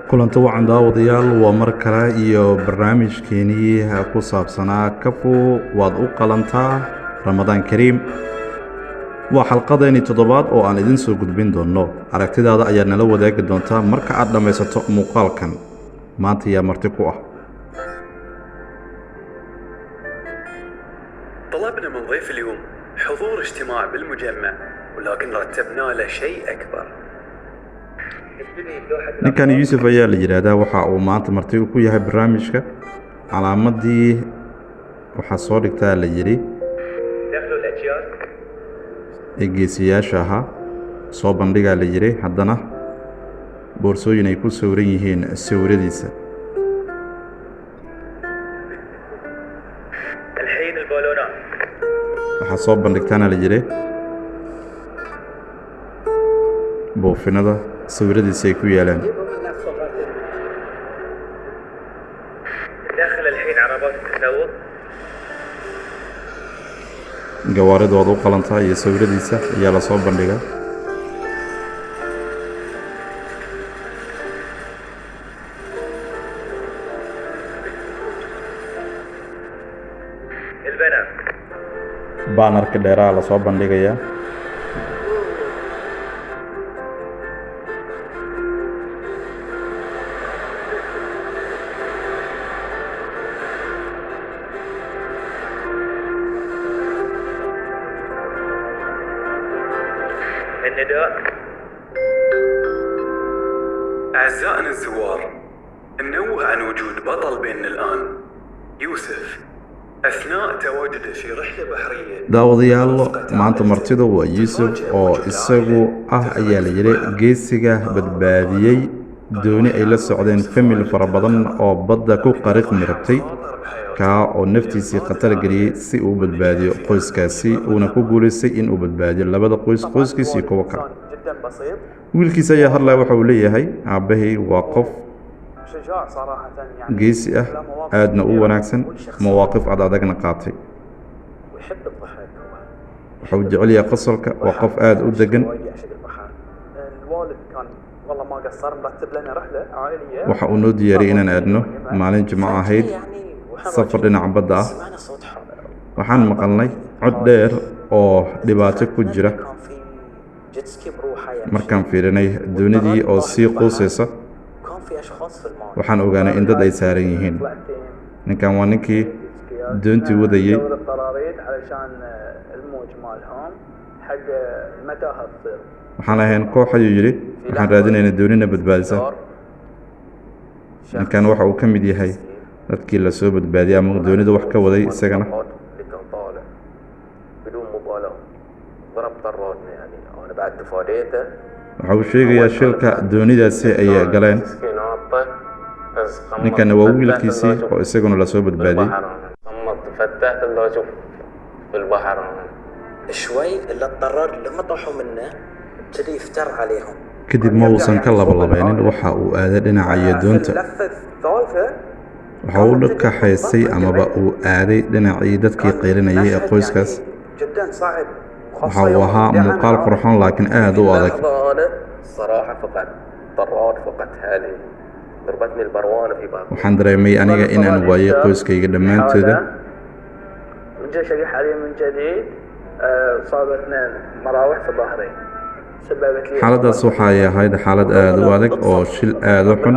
kulanti wacan daawadayaal waa mar kale iyo barnaamijkeenii ku saabsanaa kafu waad u qalantaa ramadaan kariim. waa xalqadeeni toddobaad oo aan idin soo gudbin doonno. aragtidaada ayaad nala wadaagi doontaa marka aad dhammaysato muuqaalkan. maanta yaa marti ku ah. طلبنا من ضيف اليوم حضور اجتماع بالمجمع ولكن رتبنا له شيء أكبر. ninkan yuusuf ayaa la yidhaahdaa. waxa uu maanta marti ku yahay barnaamijka. calaamadii waxaa soo dhigtaa la yidhi ee geesiyaasha ahaa soo bandhigaa la yidhi. haddana boorsooyin ay ku sawiran yihiin sawiradiisa. waxaa soo bandhigtaana la yidhi buufinada sawiradiisa ay ku yaalaan. gawaaridooda u qalantaa iyo sawiradiisa ayaa la soo bandhigaa. baanarka dheeraha la soo bandhigayaa. النداء. أعزائنا الزوار، ننوه عن وجود بطل بيننا الآن، يوسف. أثناء تواجده في رحلة بحرية. daawadayaal maanta martida waa yuusuf oo isagu ah ayaa la yidhi geesiga badbaadiyey dooni ay la socdeen famil fara badan oo badda ku qariqmi rabtay, kaa oo naftiisii khatar geliyey si uu badbaadiyo qoyskaasi, uuna ku guulaystay in uu badbaadiyo labada qoyskiisii kuwa kale. wiilkiisa ayaa hadlaya. waxa uu leeyahay aabbahay waa qof geesi ah, aadna u wanaagsan, mawaaqif adagna qaatay. waxa uu jecel yahay qosolka, waa qof aad u degan. waxa uu noo diyaariyey inaan aadno maalin jimco ahayd safar dhinaca badda ah. waxaan maqalnay cod dheer oo dhibaato ku jira. markaan fiirinay doonidii oo sii quusaysa, waxaan ogaanay in dad ay saaran yihiin. ninkan waa ninkii doontii wadayey. waxaan ahayn koox ayuu yidhi, waxaan raadinaynaa doonina badbaadisa. ninkan waxa uu ka mid yahay dadkii la soo badbaadiyay ama doonida wax ka waday isagana. waxa uu sheegayaa shilka doonidaasi ay galeen. ninkana waa wiilkiisii oo isaguna la soo badbaadiyey. kadib ma uusan ka labalabeynin. waxa uu aaday dhinaca doonta. waxa uu dhakaxaysay amaba uu aaday dhinacii dadkii qaylinayay ee qoyskaas. waxa uu ahaa muuqaal qurxoon laakiin aad u adag. waxaan dareemay aniga inaan waayay qoyskayga dhammaantooda. xaaladaas waxay ahayd xaalad aad u adag oo shil aad u xun.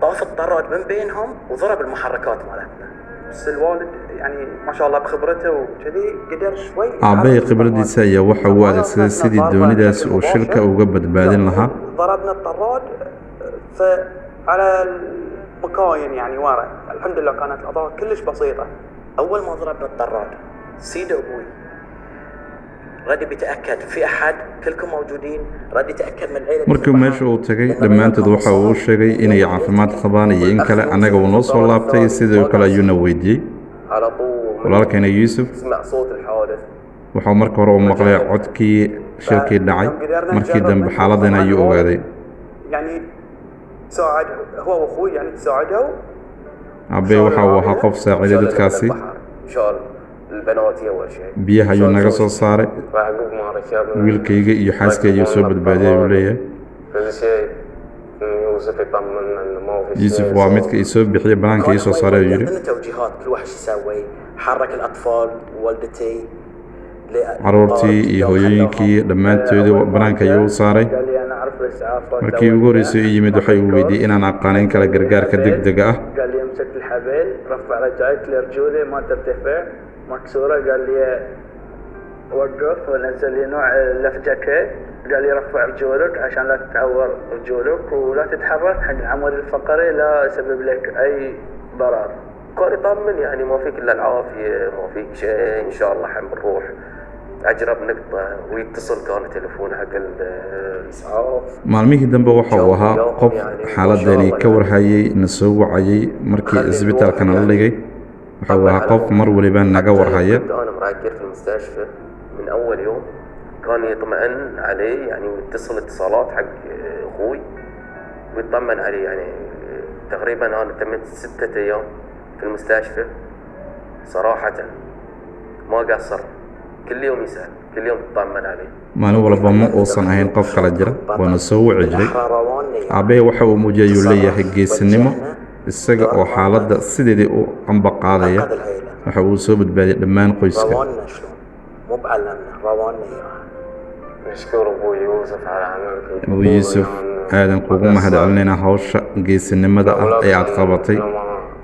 طاف الطراد من بينهم وضرب المحركات مالتنا. بس الوالد يعني ما شاء الله بخبرته وكذي قدر شوي. aabbahay khibradiisa ayaa waxa uu adeegsaday sidii doonidaas uu shilka uga badbaadin lahaa. ضربنا الطراد على المكاين يعني ورا. الحمد لله كانت الأضرار كلش بسيطة. أول ما ضربنا الطراد سيدة أبوي رد بيتأكد في أحد كلكم موجودين. رد يتأكد من العيلة. markii meesha uu tagay dhammaantood waxa uu sheegay inay caafimaad qabaan iyo in kale. anaga uu noo soo laabtay sidoo kale ayuuna weydiiyey. walaalkeena yuusuf wuxuu marka hore u maqlay codkii shilkii dhacay. markii dambe xaaladdan ayuu ogaaday. aabbe waxa uu ahaa qof saaciday dadkaasi. لبناتي أول شيء biyaha ayuu naga soo saaray وعقب ما ركبنا wiilkayga iyo xaaskayga soo badbaadiyay buu leeyahay كل شيء يوسف يطمنا إنه ما في شيء yuusuf waa midka ii soo bixiyey banaanka ii soo saaray ayuu yidhi عندنا توجيهات كل واحد شو يسوي حرك الاطفال ووالدتي caruurtii iyo hooyooyinkii dhammaantoodii banaanka ayuu u saaray قال لي أنا أعرف الإسعافات markii ugu horreysay ii yimid waxay uu weydiiyey inaan aqaanin kala gargaarka degdega ah قال لي امسك الحبل رفع رجعت لرجولي ما ترتفع مكسورة قال لي وقف ونزل لي نوع لفجكة قال لي رفع رجولك عشان لا تتعور رجولك ولا تتحرك حق العمود الفقري لا يسبب لك أي ضرر كان يطمن يعني ما فيك إلا العافية ما فيك شيء إن شاء الله حنروح أجرب نقطة ويتصل كان تليفون حق الإسعاف maalmihii dambe waxa uu ahaa qof xaaladani ka warhayay na soo wacayay markii isbitaalka nala dhigay waxa uu ahaa qof mar waliba naga warhaya كنت أنا مراكر في المستشفى من أول يوم كان يطمئن علي يعني ويتصل اتصالات حق أخوي ويطمن علي يعني تقريبا أنا تمت 6 أيام في المستشفى صراحة ما قصر كل يوم يسأل كل يوم يطمن علي maalin walba ma uusan ahayn qof kala jira waana soo wici jiray رواني aabbahe waxa uu muujiyay uu leeyahay geesinimo isaga oo xaaladda sideedii u amba qaadaya قد العيلة waxa uu soo badbaadiyay dhammaan qoyska رواننا شلون مو بعلمنا رواننا اياها نشكر أبوي يوسف على عملك abuu yuusuf aadan kugu mahad celinaynaa hawsha geesinimada ah ee aad qabatay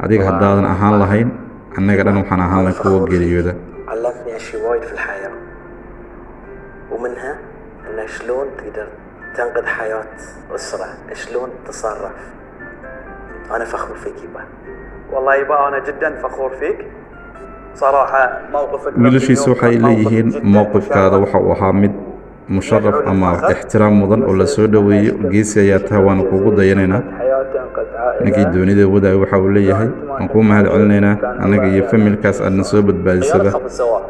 adiga haddaadan ahaan lahayn annaga dhan waxaan ahaan lahayn kuwa geeriyooda علمتني اشياء وايد في الحياة ومنها انه شلون تقدر تنقذ حياة أسرة شلون تتصرف انا فخور فيك يبا والله يبا انا جدا فخور فيك صراحة موقفك wiilashiisu waxay leeyihiin mowqifkaada waxa uu ahaa mid musharaf ama ixtiraam mudan oo la soo dhoweeyo geesi ayaa tahay waana kugu dayanaynaa حياتي أنقذ عائلة ninkii doonida wadaayo waxa uu leeyahay waan kuu mahad celinaynaa annaga iyo familkaas aadna soo badbaadisaba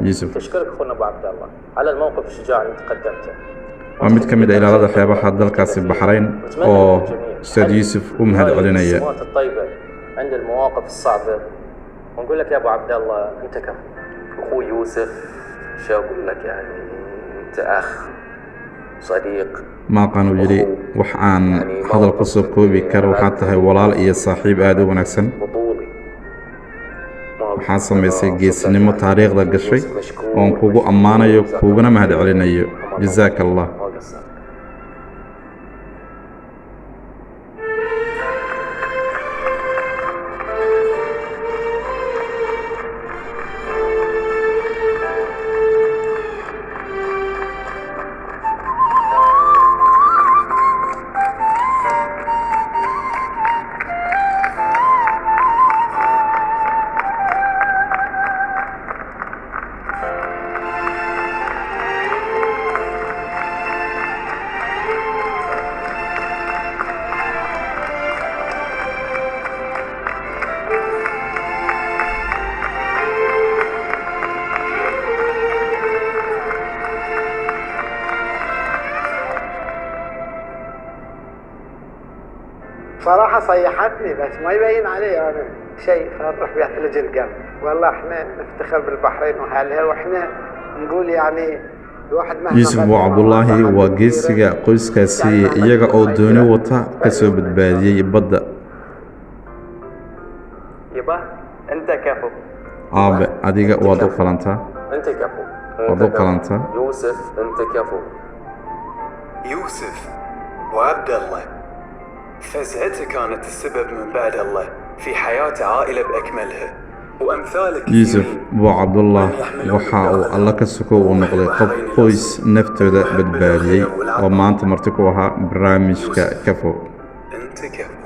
yuusuf تشكرك أخونا أبو عبد الله على الموقف الشجاع اللي تقدمته waa mid ka mid a ilaalada xeebaha dalkaasi baxrayn oo ustaad yuusuf u mahad celinaya السمات الطيبة عند المواقف الصعبة ونقول لك يا أبو عبد الله أنت كفو أخوي يوسف شو أقول لك يعني أنت أخ صديق maaqan uu yidhi wax aan hadal ku soo koobi karo waxaad tahay walaal iyo saaxiib aad u wanaagsan بطولي waxaad samaysay geesinimo taariikhda gashay oon kugu ammaanayo kuguna mahad celinayo jazaaka allah ما قصر صراحة صيحتني بس ما يبين علي أنا شيء فرح بيثلج القلب. والله احنا نفتخر بالبحرين وأهلها واحنا نقول يعني الواحد مهما yuusuf waa cabdulaahi waa geesiga qoyskaasi iyaga oo dooni wata ka soo badbaadiyey badda يبا انت كفو aabe adiga waad u qalantaa أنت كفو waad u qalantaa يوسف أنت كفو يوسف وعبد الله فزعته كانت السبب من بعد الله في حياة عائلة بأكملها وأمثالك yuusuf كثيرين. waa cabdullah waxa uu alla ka suko uu noqday qof qoys naftooda badbaadiyey oo maanta marti ku ahaa barnaamijka kafo أنت كفو